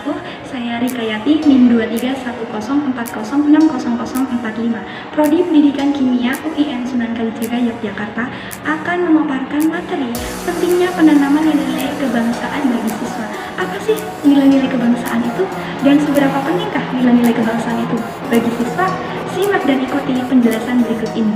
wabarakatuh. Saya Rika Yati, NIM 231040600045. Prodi Pendidikan Kimia UIN Sunan Kalijaga Yogyakarta akan memaparkan materi pentingnya penanaman nilai-nilai kebangsaan bagi siswa. Apa sih nilai-nilai kebangsaan itu dan seberapa pentingkah nilai-nilai kebangsaan itu bagi siswa? Simak dan ikuti penjelasan berikut ini.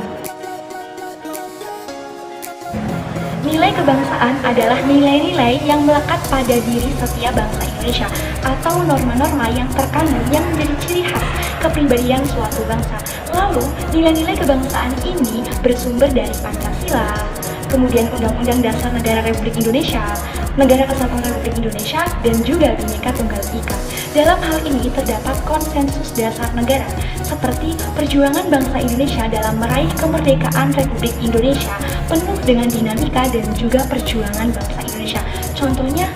Nilai kebangsaan adalah nilai-nilai yang melekat pada diri setiap bangsa Indonesia atau norma-norma yang terkandung yang menjadi ciri khas kepribadian suatu bangsa. Lalu, nilai-nilai kebangsaan ini bersumber dari Pancasila, kemudian Undang-Undang Dasar Negara Republik Indonesia, Negara Kesatuan Republik Indonesia, dan juga Bhinneka Tunggal Ika. Dalam hal ini terdapat konsensus dasar negara, seperti perjuangan bangsa Indonesia dalam meraih kemerdekaan Republik Indonesia penuh dengan dinamika dan juga perjuangan bangsa Indonesia. Contohnya,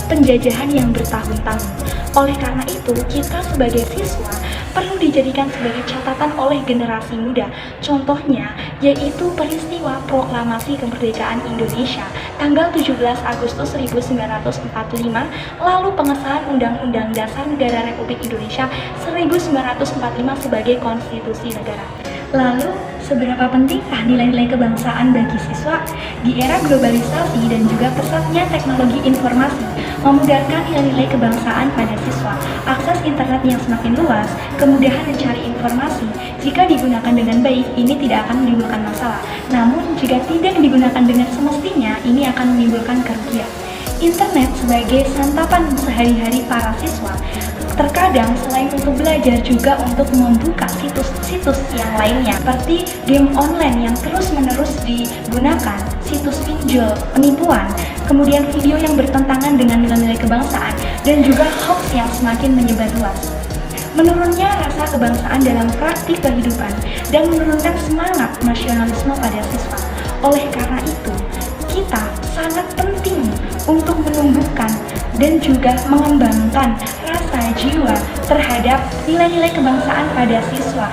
penjajahan yang bertahun-tahun. Oleh karena itu, kita sebagai siswa perlu dijadikan sebagai catatan oleh generasi muda. Contohnya, yaitu peristiwa proklamasi kemerdekaan Indonesia tanggal 17 Agustus 1945, lalu pengesahan Undang-Undang Dasar Negara Republik Indonesia 1945 sebagai konstitusi negara. Lalu, seberapa pentingkah nilai-nilai kebangsaan bagi siswa? Di era globalisasi dan juga pesatnya teknologi informasi memudahkan nilai-nilai kebangsaan pada siswa. Akses internet yang semakin luas, kemudahan mencari informasi. Jika digunakan dengan baik, ini tidak akan menimbulkan masalah. Namun, jika tidak digunakan dengan semestinya, ini akan menimbulkan kerugian. Internet sebagai santapan sehari-hari para siswa. Terkadang selain untuk belajar juga untuk membuka situs-situs yang lainnya seperti game online yang terus-menerus digunakan, situs pinjol, penipuan, kemudian video yang bertentangan dengan nilai-nilai kebangsaan, dan juga hoax yang semakin menyebar luas. Menurunnya rasa kebangsaan dalam praktik kehidupan dan menurunkan semangat nasionalisme pada siswa. Oleh karena itu, kita sangat penting untuk menumbuhkan dan juga mengembangkan rasa jiwa terhadap nilai-nilai kebangsaan pada siswa.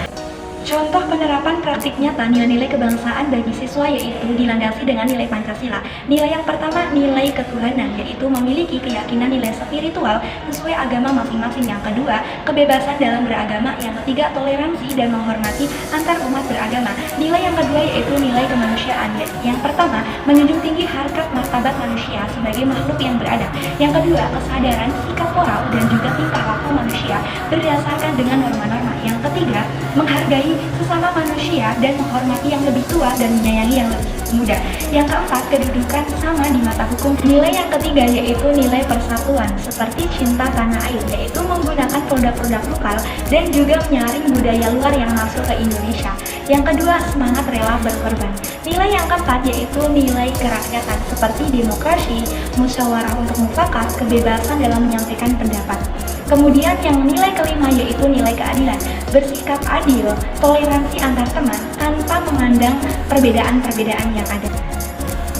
Contoh penerapan praktik nyata nilai-nilai kebangsaan bagi siswa yaitu dilandasi dengan nilai Pancasila. Nilai yang pertama, nilai ketuhanan, yaitu memiliki keyakinan nilai spiritual sesuai agama masing-masing. Yang kedua, kebebasan dalam beragama. Yang ketiga, toleransi dan menghormati antar umat beragama. Nilai yang kedua yaitu nilai kemanusiaan. Yang pertama, menjunjung tinggi harkat martabat manusia sebagai makhluk yang beradab. Yang kedua, kesadaran sikap moral dan juga tingkah laku manusia berdasarkan dengan norma-norma. Yang ketiga, menghargai sesama manusia dan menghormati yang lebih tua dan menyayangi yang lebih muda. Yang keempat, kedudukan sama di mata hukum. Nilai yang ketiga yaitu nilai persatuan, seperti cinta tanah air, yaitu menggunakan produk-produk lokal dan juga menyaring budaya luar yang masuk ke Indonesia. Yang kedua, semangat rela berkorban. Nilai yang keempat yaitu nilai kerakyatan, seperti demokrasi, musyawarah untuk mufakat, kebebasan dalam menyampaikan pendapat. Kemudian yang nilai kelima yaitu nilai keadilan, bersikap adil, toleransi antar teman tanpa memandang perbedaan-perbedaan yang ada.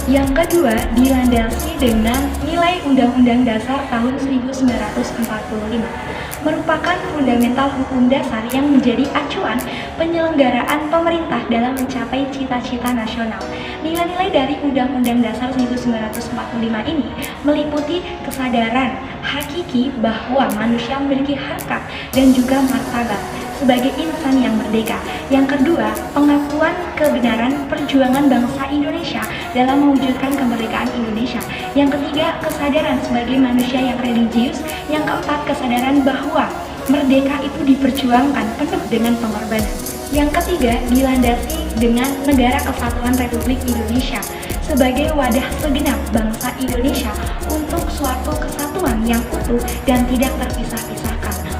Yang kedua, dilandasi dengan nilai Undang-Undang Dasar tahun 1945, merupakan fundamental hukum dasar yang menjadi acuan penyelenggaraan pemerintah dalam mencapai cita-cita nasional. Nilai-nilai dari Undang-Undang Dasar 1945 ini meliputi kesadaran hakiki bahwa manusia memiliki harkat dan juga martabat sebagai insan yang merdeka. Yang kedua, pengakuan kebenaran perjuangan bangsa Indonesia dalam mewujudkan kemerdekaan Indonesia. Yang ketiga, kesadaran sebagai manusia yang religius. Yang keempat, kesadaran bahwa merdeka itu diperjuangkan penuh dengan pengorbanan. Yang ketiga, dilandasi dengan Negara Kesatuan Republik Indonesia sebagai wadah segenap bangsa Indonesia untuk suatu kesatuan yang utuh dan tidak terpisah-pisahkan.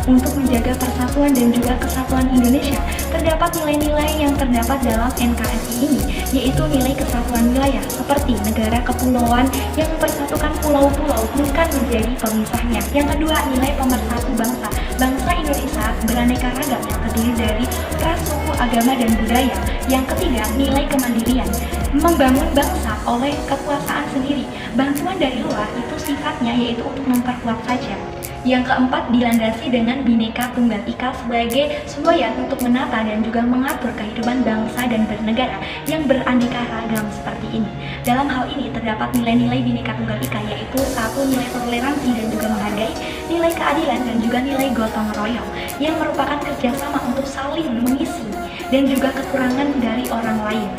Untuk menjaga persatuan dan juga kesatuan Indonesia, terdapat nilai-nilai yang terdapat dalam NKRI ini, yaitu nilai kesatuan wilayah, seperti negara kepulauan yang mempersatukan pulau-pulau bukan menjadi pemisahnya. Yang kedua, nilai pemersatu bangsa. Bangsa Indonesia beraneka ragam yang terdiri dari ras, suku, agama, dan budaya. Yang ketiga, nilai kemandirian, membangun bangsa oleh kekuasaan sendiri. Bantuan dari luar itu sifatnya yaitu untuk memperkuat saja. Yang keempat, dilandasi dengan Bhinneka Tunggal Ika sebagai semboyan untuk menata dan juga mengatur kehidupan bangsa dan bernegara yang beraneka ragam seperti ini. Dalam hal ini terdapat nilai-nilai Bhinneka Tunggal Ika, yaitu satu, nilai toleransi dan juga menghargai, nilai keadilan dan juga nilai gotong royong yang merupakan kerjasama untuk saling mengisi dan juga kekurangan dari orang lain.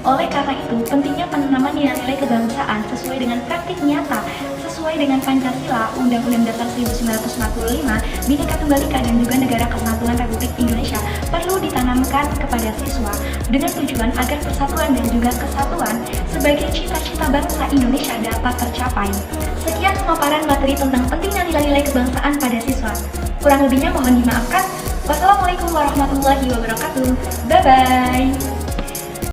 Oleh karena itu, pentingnya penanaman nilai-nilai kebangsaan sesuai dengan praktik nyata, sesuai dengan Pancasila, Undang-Undang Dasar 1945, Bhinneka Tunggal Ika dan juga Negara Kesatuan Republik Indonesia perlu ditanamkan kepada siswa dengan tujuan agar persatuan dan juga kesatuan sebagai cita-cita bangsa Indonesia dapat tercapai. Sekian pemaparan materi tentang pentingnya nilai-nilai kebangsaan pada siswa. Kurang lebihnya mohon dimaafkan. Wassalamualaikum warahmatullahi wabarakatuh. Bye-bye.